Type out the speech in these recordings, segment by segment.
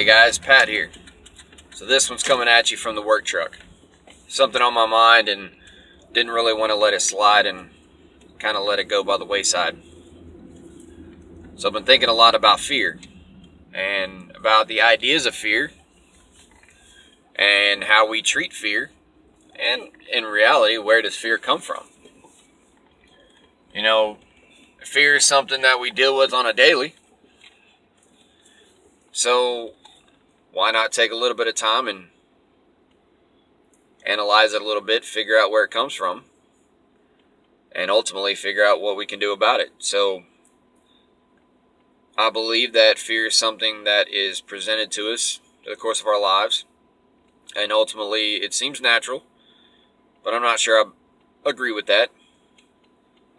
guys, Pat here. So this one's coming at you from the work truck. Something on my mind and didn't really want to let it slide and kind of let it go by the wayside. So I've been thinking a lot about fear and about the ideas of fear and how we treat fear, and in reality, where does fear come from? You know, fear is something that we deal with on a daily. So why not take a little bit of time and analyze it a little bit, figure out where it comes from, and ultimately figure out what we can do about it. So I believe that fear is something that is presented to us through the course of our lives, and ultimately it seems natural, but I'm not sure I agree with that.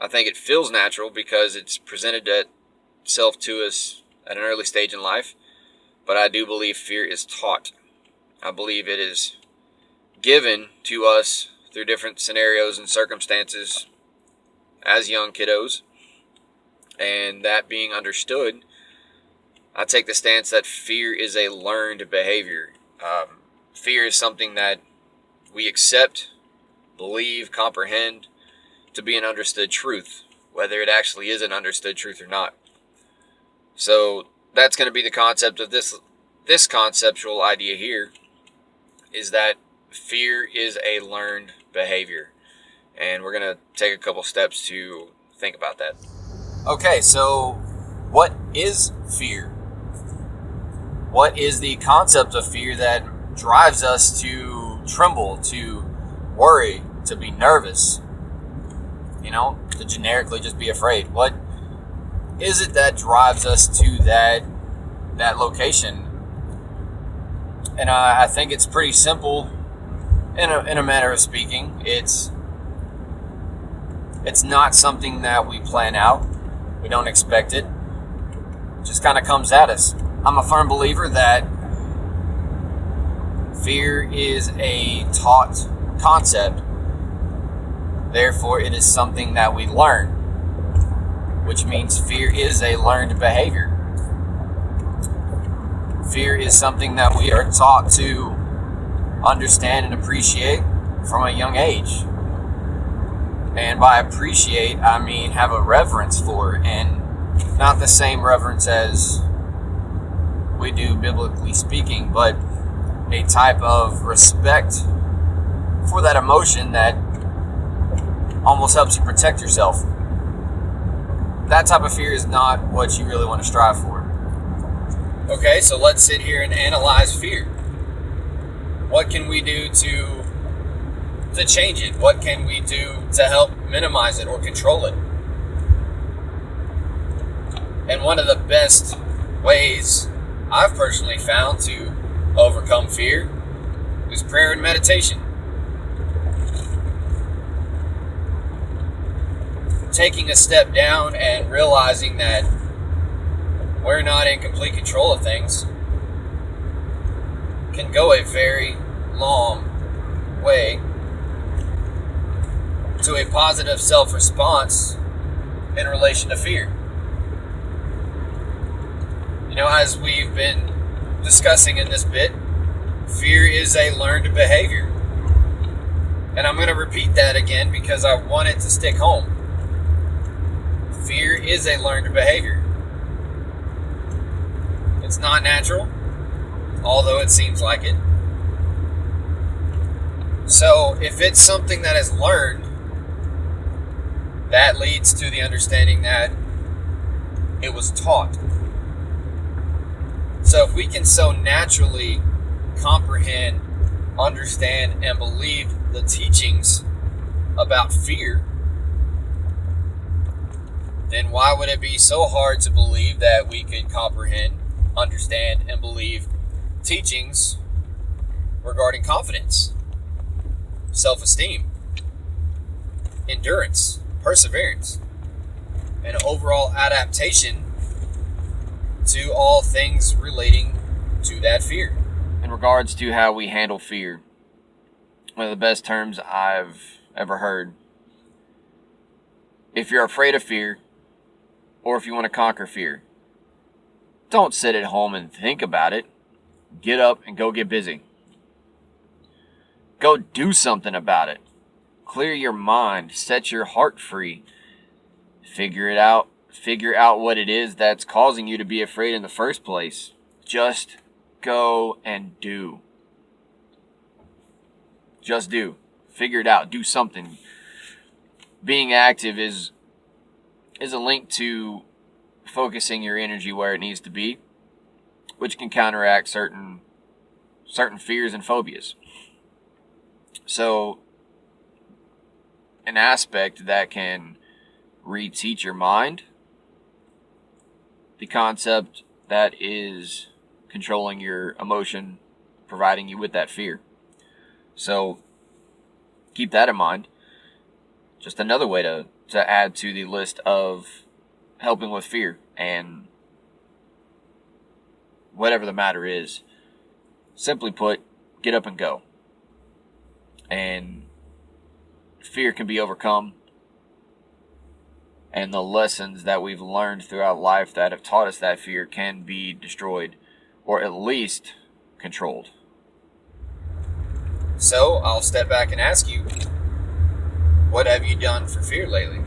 I think it feels natural because it's presented itself to us at an early stage in life. But I do believe fear is taught. I believe it is given to us through different scenarios and circumstances as young kiddos. And that being understood, I take the stance that fear is a learned behavior. Fear is something that we accept, believe, comprehend to be an understood truth, whether it actually is an understood truth or not. So that's going to be the concept of this conceptual idea here, is that fear is a learned behavior. And we're going to take a couple steps to think about that. Okay, so what is fear? What is the concept of fear that drives us to tremble, to worry, to be nervous? To generically just be afraid. What is it that drives us to that location? And I think it's pretty simple in a manner of speaking. It's not something that we plan out. We don't expect it. It just kind of comes at us. I'm a firm believer that fear is a taught concept. Therefore, it is something that we learn, which means fear is a learned behavior. Fear is something that we are taught to understand and appreciate from a young age. And by appreciate, I mean have a reverence for, and not the same reverence as we do biblically speaking, but a type of respect for that emotion that almost helps you protect yourself. That type of fear is not what you really want to strive for. Okay, so let's sit here and analyze fear. What can we do to change it? What can we do to help minimize it or control it? And one of the best ways I've personally found to overcome fear is prayer and meditation. Taking a step down and realizing that we're not in complete control of things can go a very long way to a positive self-response in relation to fear. As we've been discussing in this bit, fear is a learned behavior. And I'm going to repeat that again because I want it to stick home. Fear is a learned behavior. It's not natural, although it seems like it. So if it's something that is learned, that leads to the understanding that it was taught. So if we can so naturally comprehend, understand, and believe the teachings about fear, then why would it be so hard to believe that we could comprehend, understand, and believe teachings regarding confidence, self-esteem, endurance, perseverance, and overall adaptation to all things relating to that fear? In regards to how we handle fear, one of the best terms I've ever heard: if you're afraid of fear, or if you want to conquer fear, don't sit at home and think about it. Get up and go get busy. Go do something about it. Clear your mind. Set your heart free. Figure it out. Figure out what it is that's causing you to be afraid in the first place. Just go and do. Just do. Figure it out. Do something. Being active is a link to focusing your energy where it needs to be, which can counteract certain fears and phobias. So, an aspect that can reteach your mind, the concept that is controlling your emotion, providing you with that fear. So, keep that in mind. Just another way to add to the list of helping with fear and whatever the matter is. Simply put, get up and go. And fear can be overcome. And the lessons that we've learned throughout life that have taught us that fear can be destroyed, or at least controlled. So, I'll step back and ask you, what have you done for fear lately?